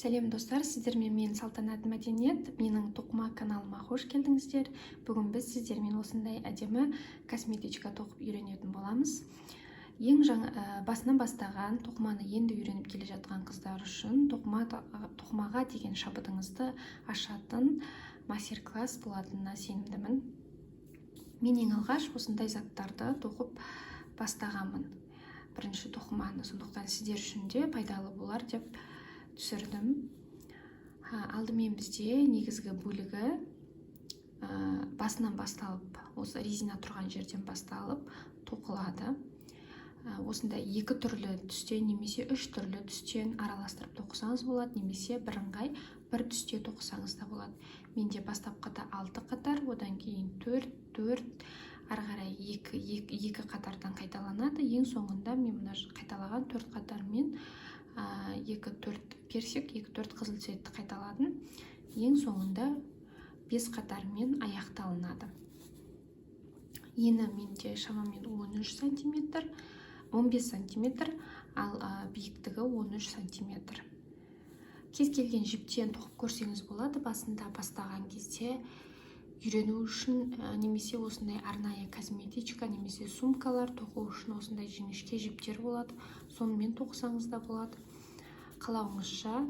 Сәлем достар, сіздермен мен Салтанат Мәдениет, менің тоқыма каналыма қош келдіңіздер. Бүгін біз сіздермен осындай әдемі косметичка тоқып үйренетін боламыз. Ең басынан бастаған, тоқыманы енді үйреніп келе жатқан қыздар үшін тоқымаға деген шабытыңызды ашатын мастер-класс болатынына сенімдімін. Мен ең алғаш осындай заттарды тоқып бастағанмын. Бірінші тоқыманы, сондықтан сіздер үшін де пайдалы болар деп түсірдім. Алдымен бізде негізгі бөлігі басынан басталып, осы резина тұрған жерден басталып тоқылады. Осында екі түрлі түстен немесе үш түрлі түстен араластырып тоқысаңыз болады, немесе бірыңғай бір түсте тоқысаңыз да болады. Менде бастапқыда 6 қатар, одан кейін 4, ары қарай 2 қатардан қайталанады. Ең соңында мен мына қайталаған 4 қатармен 2-4 персик, 2-4 қызыл цветті қайталадым. Ең соңында 5 қатармен аяқталынады. Ені менде шамамен 13 см, 15 см, ал биіктігі 13 см. Кез келген жіптен тоқып көрсеңіз болады. Басында бастаған кезде үйрену үшін немесе осындай арнайы косметичка немесе сумкалар тоқу үшін осындай жіңішке жіптер болады. Сонымен тоқысаңыз да болады. Қалауыңызша,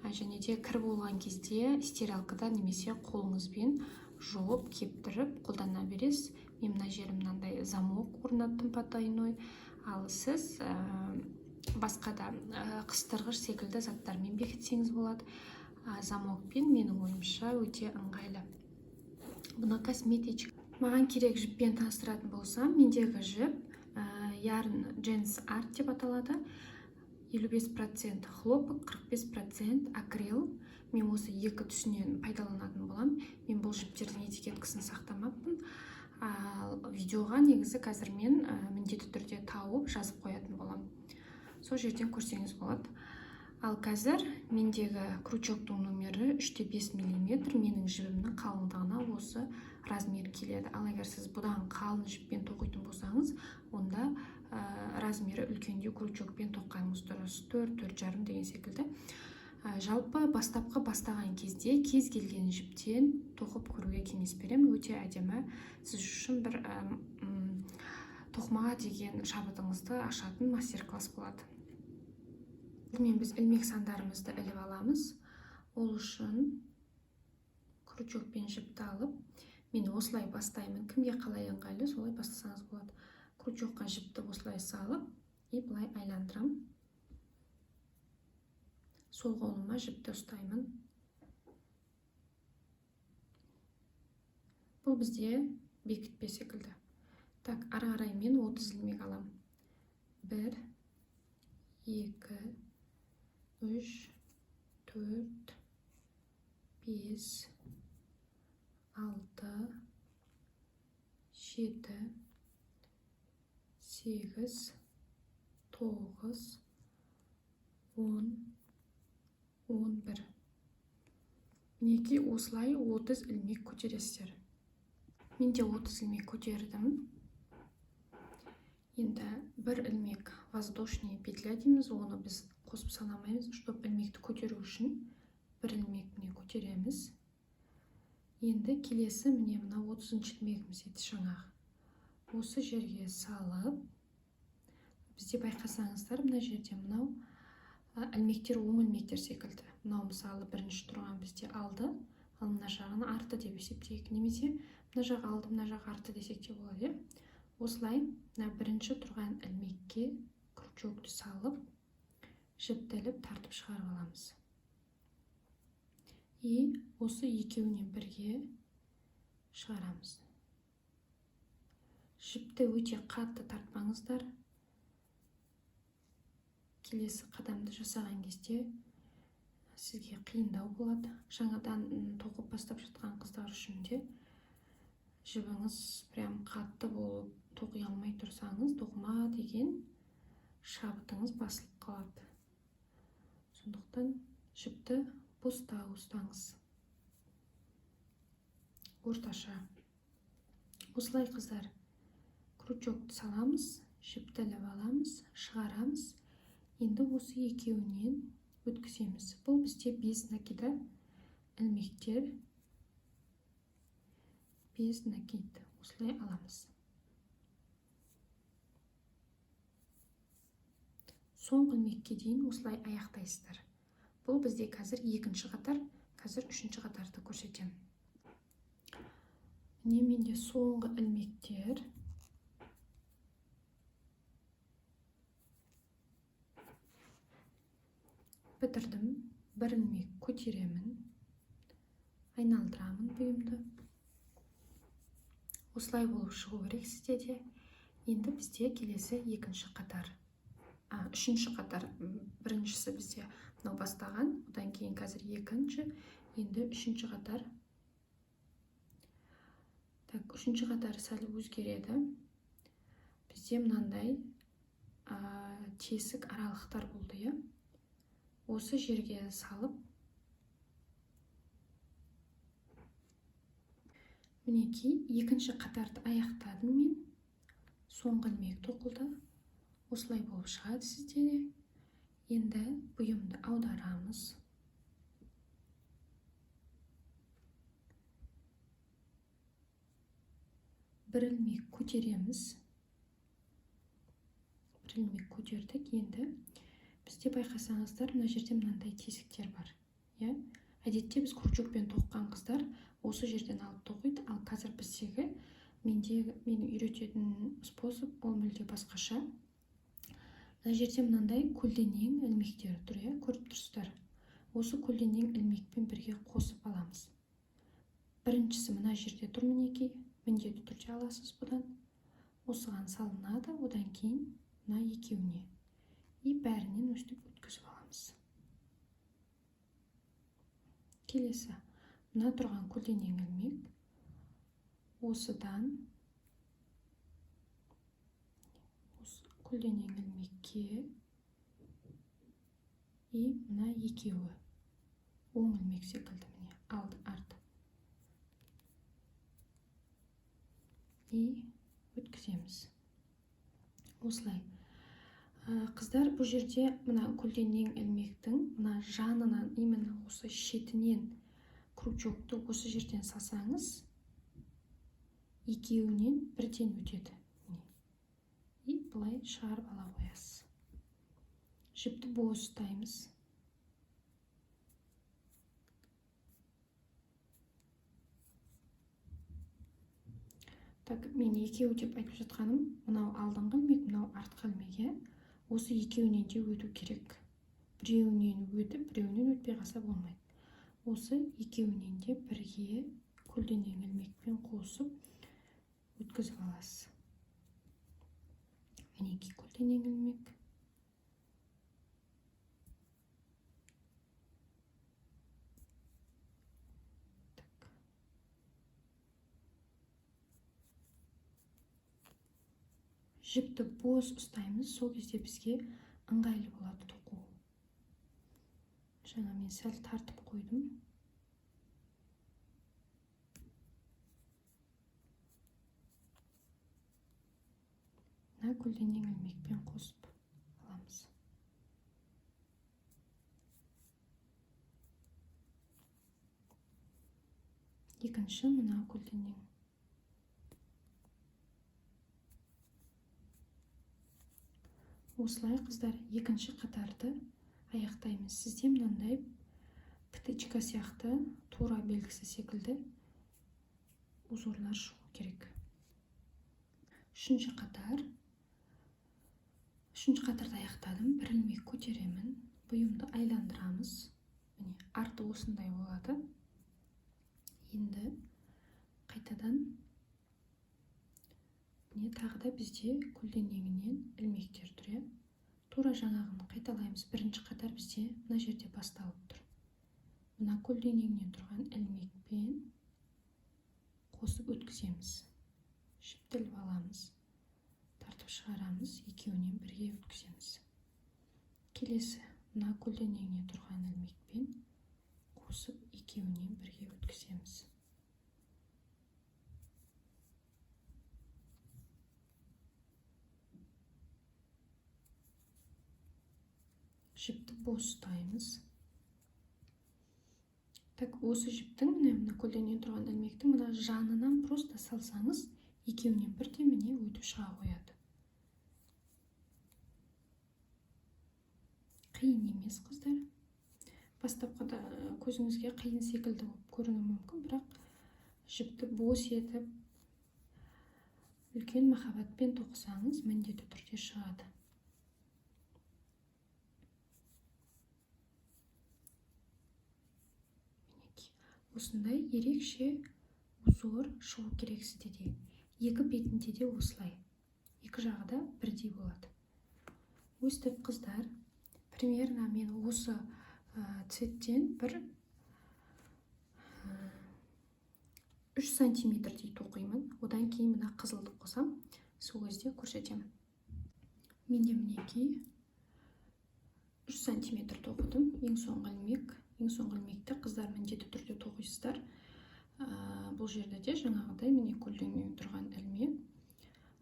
және де кір болған кезде стиралкада немесе қолыңызбен жуып, кептіріп қолдана бересіз. Мен мына жерім мынандай замок орнаттым потайной, ал сіз басқа да қыстырғыш секілді заттармен бекітсеңіз болады. Замокпен менің ойымша өте ыңғайлы. Бұны косметичка. Маған керек жіппен таныстыратын болсам, мендегі жіп Yarn Gens Art деп аталады. 55% хлопок, 45% акрил. Мен осы екі түсінен пайдаланатын болам. Мен бұл жіптердің этикеткасын сақтамаппын. Видеоға негізі қазір мен міндетті түрде тауып жазып қоятын болам. Сол жерден көрсеңіз болады. Ал қазір мендегі крючоктың номері 3-5 мм. Менің жібімнің қалыңдығына осы размер келеді. Ал егер сіз бұдан қалың жіппен тоқитын болсаңыз, онда размері үлкендеу крючокпен тоққаныңыз дұрыс. 4-4,5 деген секілді. Жалпы бастаған кезде кез келген жіптен тоқып көруге кеңес беремін. Өте әдемі, сіз үшін бір тоқымаға деген шабытыңызды ашатын мастер-класс болады. Біз ілмек сандарымызды іліп аламыз. Ол үшін крючокпен жіпті алып, мен осылай бастаймын. Кімге қалай ыңғайлы, солай бастасаңыз болады. Крючокқа жіпті осылай салып, былай айландырам. Сол қолыма жіпті ұстаймын. Бұл бізде бекітпе секілді. Так, ары қарай мен 30 ілмек алам. 1, 2, 3, 4, 5, 6, 7, 8, 9, 10, 11. Мінекей осылай 30 ілмек көтересіздер. Мен де 30 ілмек көтердім. Енді бір ілмек воздушный петля дейміз, оны біз қосып санамаймыз, чтобы ілмекті көтеру үшін бір ілмекіне көтереміз. Енді келесі міне мына 30-шы ілмегіміз еді жаңағы. Осы жерге салып, бізде байқасаңыздар, мына жерде мынау ілмектер оң ілмектер секілді. Мынау мысалы бірінші тұрған бізде алды, ал мына жағын арты деп есептейік. Немесе мына жақ алды, мына жақ арты десек те болады. Осылай мына бірінші тұрған ілмекке крючокты салып, жіпті іліп тартып шығарып аламыз. Осы екеуінен бірге шығарамыз. Жіпті өте қатты тартпаңыздар. Келесі қадамды жасаған кезде сізге қиындау болады. Жаңадан тоқып бастап жатқан қыздар үшін де жібіңіз прям қатты болып тоқи алмай тұрсаңыз, тоқыма деген шабытыңыз басылып қалады. Сондықтан жіпті бостау ұстаңыз. Орташа. Осылай қыздар, крючокты саламыз, жіпті іліп аламыз, шығарамыз. Енді осы екеуінен өткіземіз. Бұл бізде 5 накида ілмектер. 5 накид осылай аламыз. Соңғы ілмекке дейін осылай аяқтайсыздар. Бұл бізде қазір екінші қатар, қазір үшінші қатарды көрсетем. Міне менде соңғы ілмектер. Бітірдім. Бір ілмек көтеремін. Айналдырамын бұйымды. Осылай болып шығу керек сізде де. Енді бізде келесі екінші қатар. Үшінші қатар. Біріншісі бізде мынау бастаған, одан кейін қазір екінші, енді үшінші қатар. Так, үшінші қатар сәл өзгереді. Бізде мынандай тесік аралықтар болды, иә. Осы жерге салып, мінекей екінші қатарды аяқтадым мен. Соңғы ілмек тоқылды. Осылай болып шығады сізде де. Енді бұйымды аударамыз. Бір ілмек көтереміз. Бір ілмек көтердік. Енді бізде байқасаңыздар, мына жерде мынандай тесіктер бар. Әдетте біз крючокпен тоққан қыздар осы жерден алып тоқиды, ал қазір біздегі мені үйрететін способ ол мүлде басқаша. Мына жерде мынандай көлденең ілмектер тұр, көріп тұрсыздар. Осы көлденең ілмекпен бірге қосып аламыз. Біріншісі мына жерде тұр, мінекей. Міндетті түрде аласыз бұдан. Осыған салынады, одан кейін мына екеуіне. Бәрінен өстіп өткізіп аламыз. Келесі, мына тұрған көлденең ілмек. Осыдан көлденең ілмекке мына екеуі оң ілмек секілді, міне алды арты өткіземіз. Осылай. Қыздар, бұл жерде мына көлденең ілмектің мына жанынан, именно осы шетінен крючокты осы жерден салсаңыз, екеуінен бірден өтеді. Бұлай шығарып ала қоясыз. Жіпті бос ұстаймыз. Так, мен екеуі деп айтып жатқаным, мынау алдыңғы ілмек, мынау артқы ілмек. Осы екеуінен де өту керек. Біреуінен өтіп, біреуінен өтпей қалса болмайды. Осы екеуінен де бірге көлденең ілмекпен қосып өткізіп аласыз. Мінекей көлденең ілмек. Жіпті бос ұстаймыз, сол кезде бізге ыңғайлы болады тоқу. Жаңа мен сәл тартып қойдым. Мына көлденең ілмекпен қосып аламыз. Екінші мына көлденең. Осылай қыздар, екінші қатарды аяқтаймыз. Сізде мынандай птичка сияқты тура белгісі секілді узорлар шығу керек. Үшінші қатарды аяқтадым. Бір ілмек көтеремін. Бұйымды айландырамыз. Міне, арты осындай болады. Енді қайтадан міне тағы да бізде көлденеңінен ілмектер тұр. Тура жаңағыны қайталаймыз. Бірінші қатар бізде мына жерде басталып тұр. Мына көлденеңнен тұрған ілмекпен қосып өткіземіз. Жіптіліп аламыз. Тартып шығарамыз. Екеуінен бірге өткіземіз. Келесі мына көлденеңнен тұрған ілмекпен қосып екеуінен бірге өткіземіз. жіпті бос ұстаймыз. Так, осы жіптің, мына көлденең тұрған ілмектің мына жанынан просто салсаңыз, екеуінен бірдей міне өтіп шыға қояды. Қиын емес, қыздар. Бастапқыда көзіңізге қиын секілді болып көрінуі мүмкін, бірақ жіпті бос етіп, үлкен махаббатпен тоқысаңыз, міндетті түрде шығады. Осындай ерекше узор шығу керек сізде де. Екі бетінде де осылай. Екі жағы да бірдей болады. Өстіп, қыздар, примерно мен осы цветтен бір 3 сантиметрдей тоқимын. Одан кейін мына қызылды қосам, сол кезде көрсетемін. Менде мінекей 3 сантиметр тоқыдым. Ең соңғы ілмек. Ең соңғы ілмекті қыздар міндетті түрде тоқисыздар. Бұл жерде де жаңағыдай міне көлденең тұрған ілмек.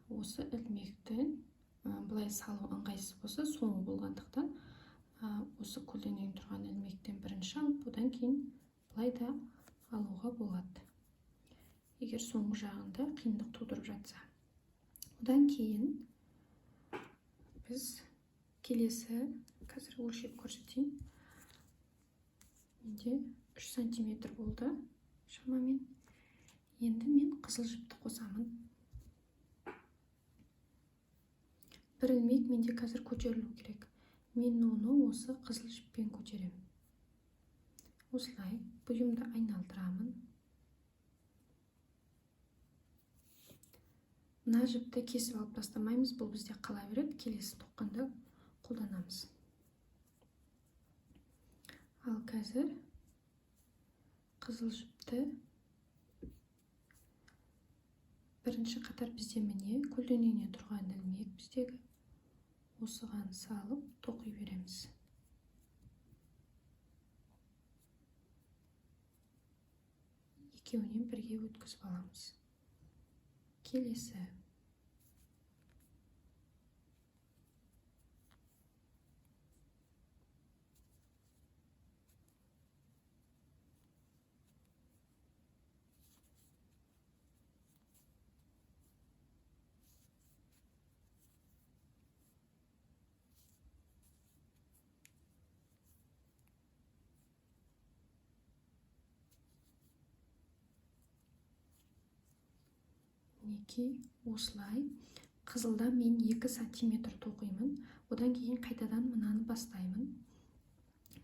Осы ілмекті былай салу ыңғайсыз болса, соңы болғандықтан осы көлденең тұрған ілмектен бірінші алып, одан кейін былай да алуға болады. Егер соңғы жағында қиындық тудырып жатса. Одан кейін біз келесі, қазір өлшеп көрсетейін. Менде 3 сантиметр болды шамамен. Енді мен қызыл жіпті қосамын. Бір ілмек менде қазір көтерілу керек. Мен оны осы қызыл жіппен көтеремін. Осылай бұйымды айналдырамын. Мына жіпті кесіп алып тастамаймыз, бұл бізде қала береді, келесі тоққанда қолданамыз. Ал қазір қызыл жіпті бірінші қатар бізде міне көлденеңнен тұрған ілмек біздегі осыған салып тоқи береміз. Екеуінен бірге өткізіп аламыз. Келесі. Мінекей осылай. Қызылда мен 2 сантиметр тоқимын. Одан кейін қайтадан мынаны бастаймын.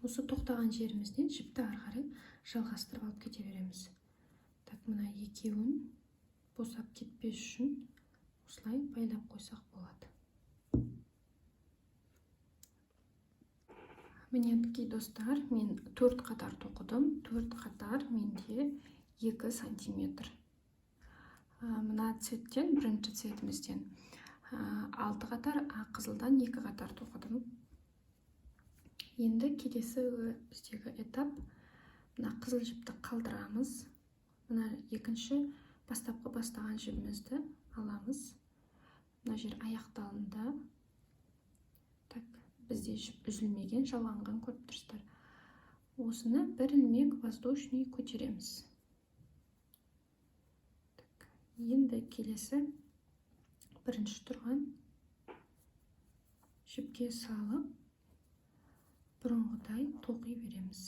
Осы тоқтаған жерімізден жіпті ары қарай жалғастырып алып кете береміз. Так, мына екеуін босап кетпес үшін осылай байлап қойсақ болады. Мінекей достар, мен 4 қатар тоқыдым. 4 қатар менде 2 сантиметр. Мына цветтен, бірінші цветімізден 6 қатар, қызылдан 2 қатар тоқыдым. Енді келесі біздегі этап, мына қызыл жіпті қалдырамыз. Мына екінші бастапқы бастаған жібімізді аламыз. Мына жер аяқталында. Так, бізде жіп үзілмеген, жалғанған көріп тұрсыздар. Осыны бір ілмек воздушный көтереміз. Енді келесі бірінші тұрған жіпке салып, бұрынғыдай тоқи береміз.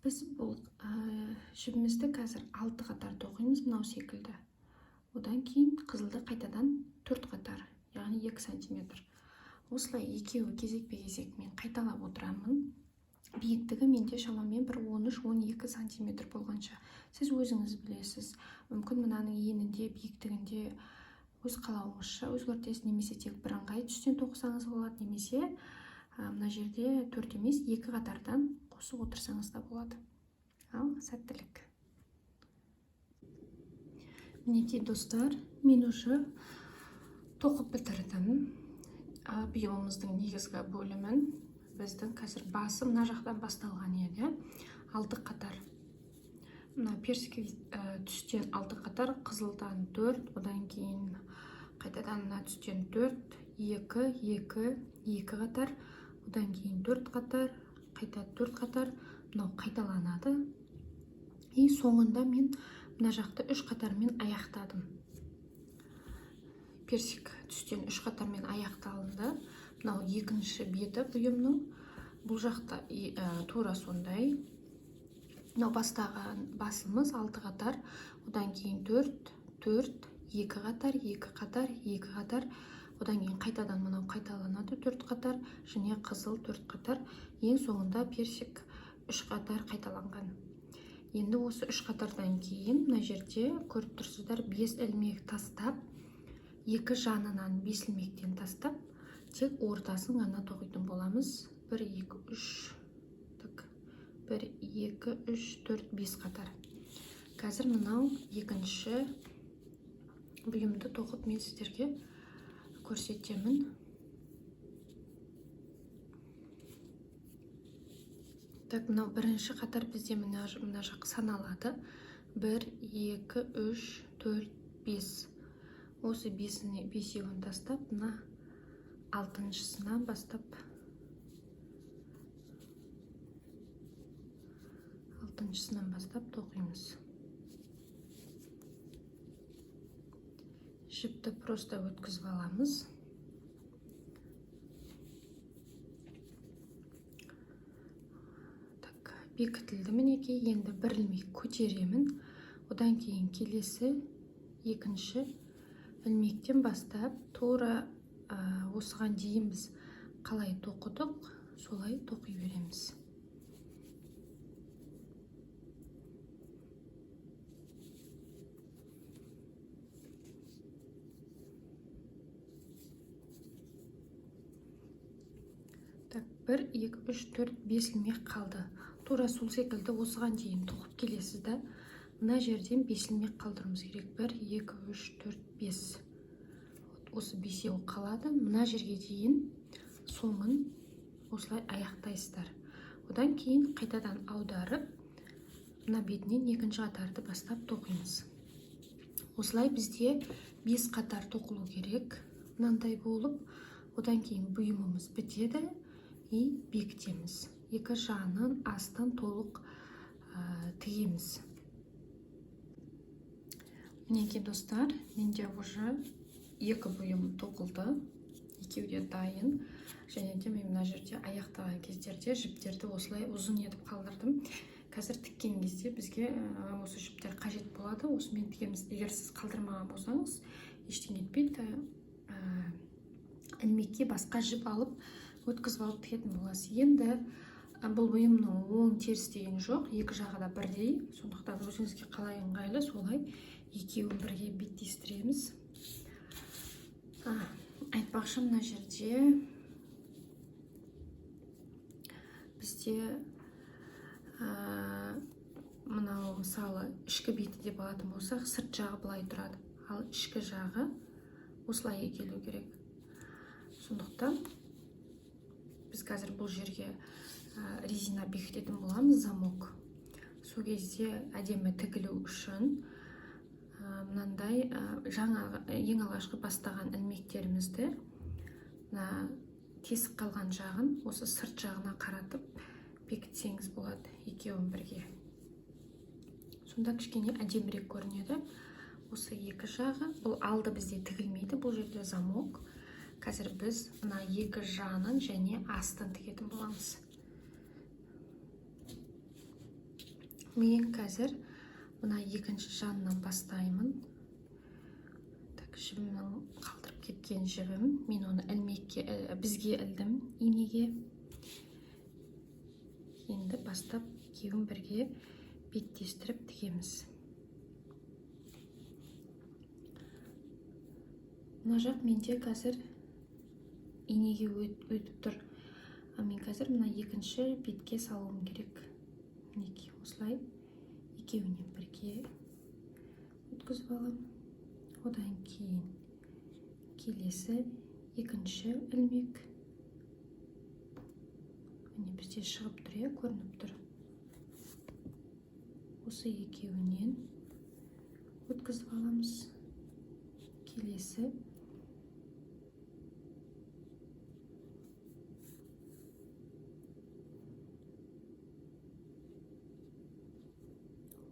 Біз бұл жібімізді қазір 6 қатар тоқимыз, мынау секілді. Одан кейін қызылды қайтадан 4 қатар, яғни 2 сантиметр. осылай екеуі кезекпе-кезек мен қайталап отырамын. Биіктігі менде шамамен бір 13-12 сантиметр болғанша. Сіз өзіңіз білесіз. Мүмкін мынаның енінде, биіктігінде өз қалауыңызша өзгертесіз, немесе тек бірыңғай түстен тоқысаңыз болады, немесе мына жерде 4 емес 2 қатардан қосып отырсаңыз да болады. Ал сәттілік. Мінекей достар, мен уже тоқып бітірдім. Бұйымымыздың негізгі бөлімін біздің қазір басы мына жақтан басталған еді. 6 қатар. Мына персик түстен 6 қатар, қызылдан 4, одан кейін қайтадан мына түстен 4, 2, 2, 2 қатар, одан кейін 4 қатар, қайта 4 қатар, мынау қайталанады. И соңында мен мына жақты 3 қатармен аяқтадым. Персик түстен 3 қатармен аяқталынды. Мынау екінші беті бұйымның. Бұл жақта тура сондай. Мынау бастаған басымыз 6 қатар, одан кейін 4, 4, 2 қатар, 2 қатар, 2 қатар, одан кейін қайтадан мынау қайталанады 4 қатар, және қызыл 4 қатар. Ең соңында персик 3 қатар қайталанған. Енді осы 3 қатардан кейін мына жерде көріп тұрсыздар, 5 ілмек тастап, 2 жанынан 5 ілмектен тастап, тек ортасын ғана тоқитын боламыз. 1, 2, 3, 1, 2, 3, 4, 5 қатар. Қазір мынау екінші бұйымды тоқып мен сіздерге көрсетемін. Так, мынау бірінші қатар бізде мына жақ саналады. 1, 2, 3, 4, 5. Осы 5-еуін тастап, мына 6-шысынан бастап 6-шысынан бастап тоқимыз. Жіпті просто өткізіп аламыз. Так, бекітілді мінекей. Енді бір ілмек көтеремін. Одан кейін келесі екінші ілмектен бастап тура осыған дейін біз қалай тоқыдық, солай тоқи береміз. Так, 1, 2, 3, 4, 5 ілмек қалды. Тура сол секілді осыған дейін тоқып келесіз да, мына жерден 5 ілмек қалдыруымыз керек. 1, 2, 3, 4, 5. Осы 5-еу қалады. Мына жерге дейін соңын осылай аяқтайсыздар. Одан кейін қайтадан аударып, мына бетінен екінші қатарды бастап тоқимыз. Осылай бізде 5 қатар тоқылу керек. Мынандай болып, одан кейін бұйымымыз бітеді и бекітеміз. Екі жағынан астын толық тігеміз. Мінекей достар, менде уже 2 бұйым тоқылды. Екеуі де дайын. Және де мен мына жерде аяқтаған кездерде жіптерді осылай ұзын етіп қалдырдым. Қазір тіккен кезде бізге осы жіптер қажет болады. Осымен тігеміз. Егер сіз қалдырмаған болсаңыз, ештеңе етпейді. Ілмекке басқа жіп алып, өткізіп алып тігетін боласыз. Енді бұл бұйымның оң теріс деген жоқ. Екі жағы да бірдей. Сондықтан өзіңізге қалай ыңғайлы, солай екеуін бірге беттестіреміз. Айтпақшы, мына жерде бізде мынау мысалы ішкі беті деп алатын болсақ, сырт жағы былай тұрады, ал ішкі жағы осылай келу керек. Сондықтан біз қазір бұл жерге резина бекітетін боламыз, замок. Сол кезде әдемі тігілу үшін мынандай жаңа ең алғашқы бастаған ілмектерімізді тесік қалған жағын осы сырт жағына қаратып бекітсеңіз болады, екеуін бірге. Сонда кішкене әдемірек көрінеді. Осы екі жағы, бұл алды бізде тігілмейді, бұл жерде замок. Қазір біз мына екі жағын және астын тігетін боламыз. Мен қазір мына екінші жағынан бастаймын. Так, жібімнің қалдырып кеткен жібім. Мен оны бізге ілдім инеге. Енді бастап екеуін бірге беттестіріп тігеміз. Мына жақ менде қазір инеге өтіп тұр. Мен қазір мына екінші бетке салуым керек. Мінекей осылай екеуінен бірге өткізіп алам. Одан кейін келесі екінші ілмек. Міне бізде шығып тұр, көрініп тұр. Осы екеуінен өткізіп аламыз. Келесі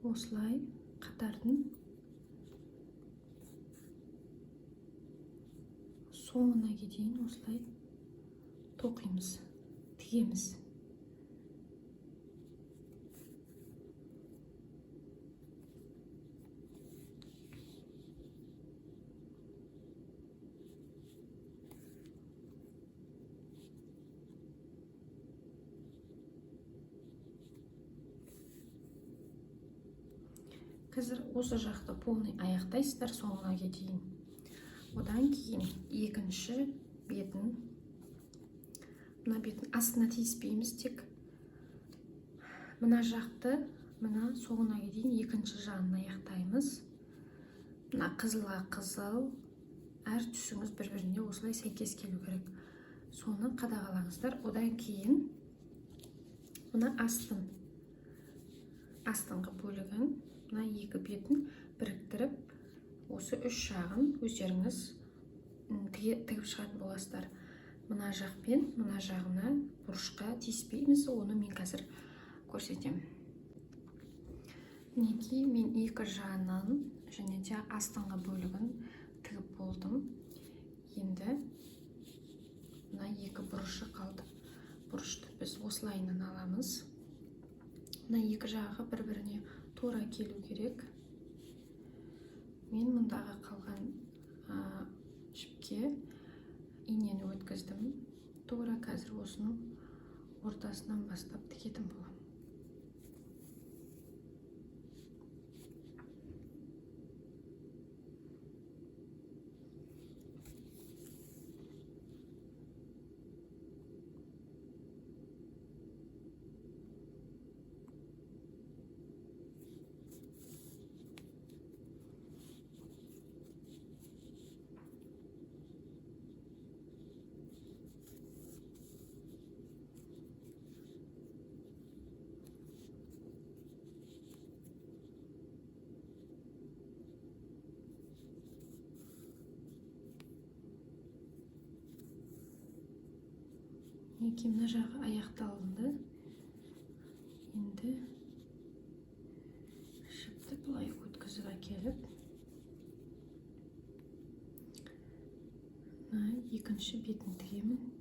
осылай қатардың соңына дейін осылай тоқимыз, тігеміз. Қазір осы жақты полный аяқтайсыздар соңына дейін. Одан кейін екінші бетін, мына бетін астына тиіспейміз, тек мына жақты, мына соңына дейін екінші жағын аяқтаймыз. Мына қызылға қызыл, әр түсіңіз бір-біріне осылай сәйкес келу керек. Соны қадағалаңыздар. Одан кейін мына астыңғы бөлігін, мына екі бетін біріктіріп, осы үш жағын өздеріңіз тігіп шығатын боласыздар. Мына жақ пен мына жағына бұрышқа тиіспейміз, оны мен қазір көрсетемін. Мінекей мен екі жағынан және де астыңғы бөлігін тігіп болдым. Енді мына екі бұрышы қалды. Бұрышты біз осылайынан аламыз. Мына екі жағы бір-біріне тура келу керек. Мен мұндағы қалған жіпке инені өткіздім. Тура қазір осының ортасынан бастап тігетін боламын. Мінекей мына жағы аяқталды. Енді жіпті былай өткізіп әкеліп, екінші бетін тігемін.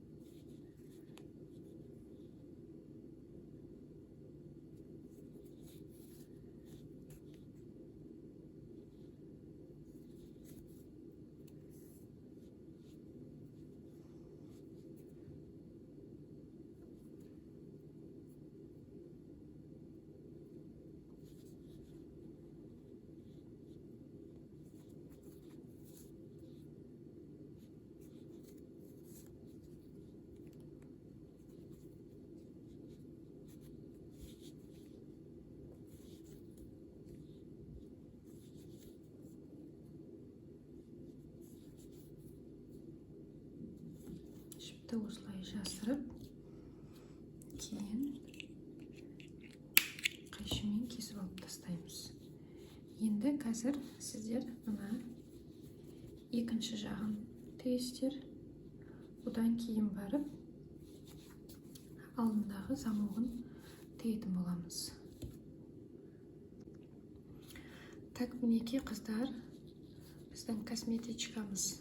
Жіпті осылай жасырып, кейін қайшымен кесіп алып тастаймыз. Енді қазір сіздер мына екінші жағын тігесіздер. Одан кейін барып алдындағы замогын тігетін боламыз. Так, мінекей қыздар, біздің косметичкамыз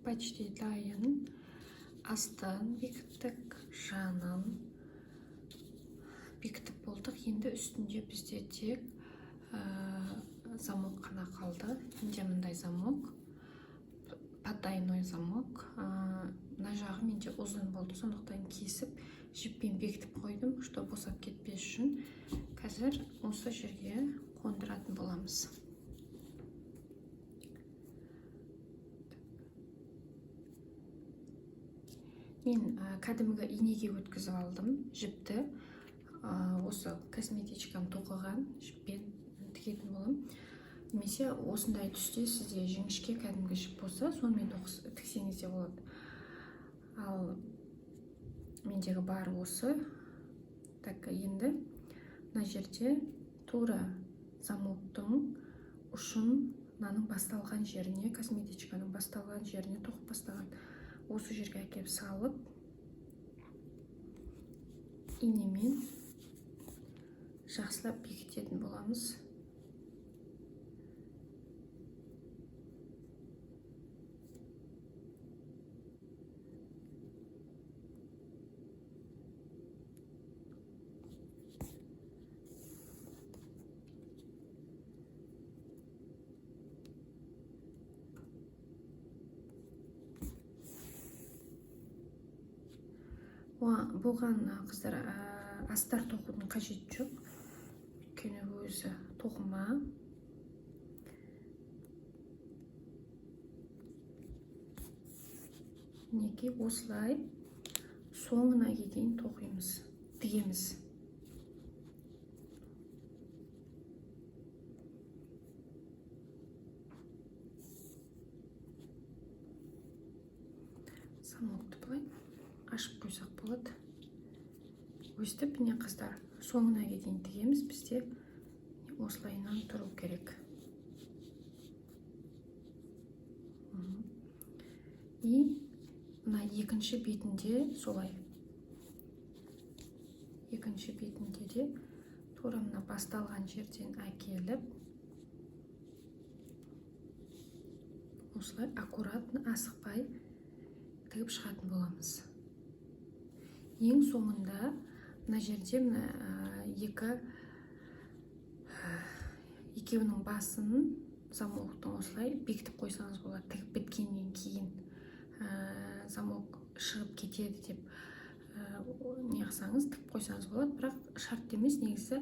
почти дайын. Астын бекіттік, жанын бекітіп болдық. Енді үстінде бізде тек замок қана қалды. Енді мындай замок потайной замок. Мына жағы менде ұзын болды, сондықтан кесіп жіппен бекітіп қойдым, чтобы босап кетпес үшін. Қазір осы жерге қондыратын боламыз. Мен кәдімгі инеге өткізіп алдым жіпті. Осы косметичкам тоқыған жіппен тігетін болам. Немесе осындай түсте сізде жіңішке кәдімгі жіп болса, сонымен тіксеңіз де болады. Ал мендегі бар осы. Так, енді мына жерде тура замоктың ұшын мынаның басталған жеріне, косметичканың басталған жеріне тоқып бастаған. Осы жерге әкеп салып, инемен жақсылап бекітетін боламыз. Бұған қыздар астар тоқудың қажеті жоқ. Өйткені өзі тоқыма. Неге осылай соңына дейін тоқимыз, тігеміз. Замокты былай ашып қойсақ болады. Өстіп, міне қыздар, соңына дейін тігеміз. Бізде осылайынан тұру керек. И мына екінші бетінде солай. Екінші бетінде де тура мына басталған жерден әкеліп, осылай аккуратно асықпай тігіп шығатын боламыз. Ең соңында мына жерде екеуінің басын замоктың осылай бекітіп қойсаңыз болады. Тігіп біткеннен кейін замок шығып кетеді деп не қылсаңыз, тігіп қойсаңыз болады. Бірақ шарт емес, негізі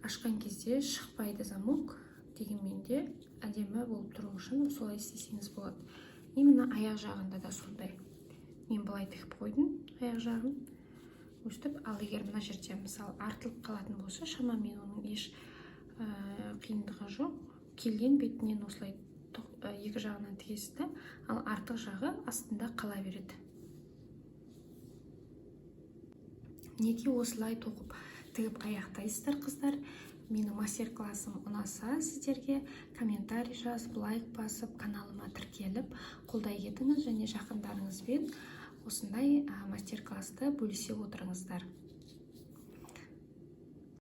ашқан кезде шықпайды замок. Дегенмен де әдемі болып тұру үшін солай істесеңіз болады. Именно аяқ жағында да сондай. Мен былай тігіп қойдым аяқ жағын. Өстіп, ал егер мына жерде мысалы артылып қалатын болса, шамамен оның еш қиындығы жоқ. Келген бетінен осылай екі жағынан тігесіз, ал артық жағы астында қала береді. Неге осылай тоқып тігіп аяқтайсыздар, қыздар? Менің мастер-классым ұнаса, сіздерге комментарий жазып, лайк басып, каналыма тіркеліп, қолдай кетіңіз және жақындарыңызбен осындай мастер-классты бөлісе отырыңыздар.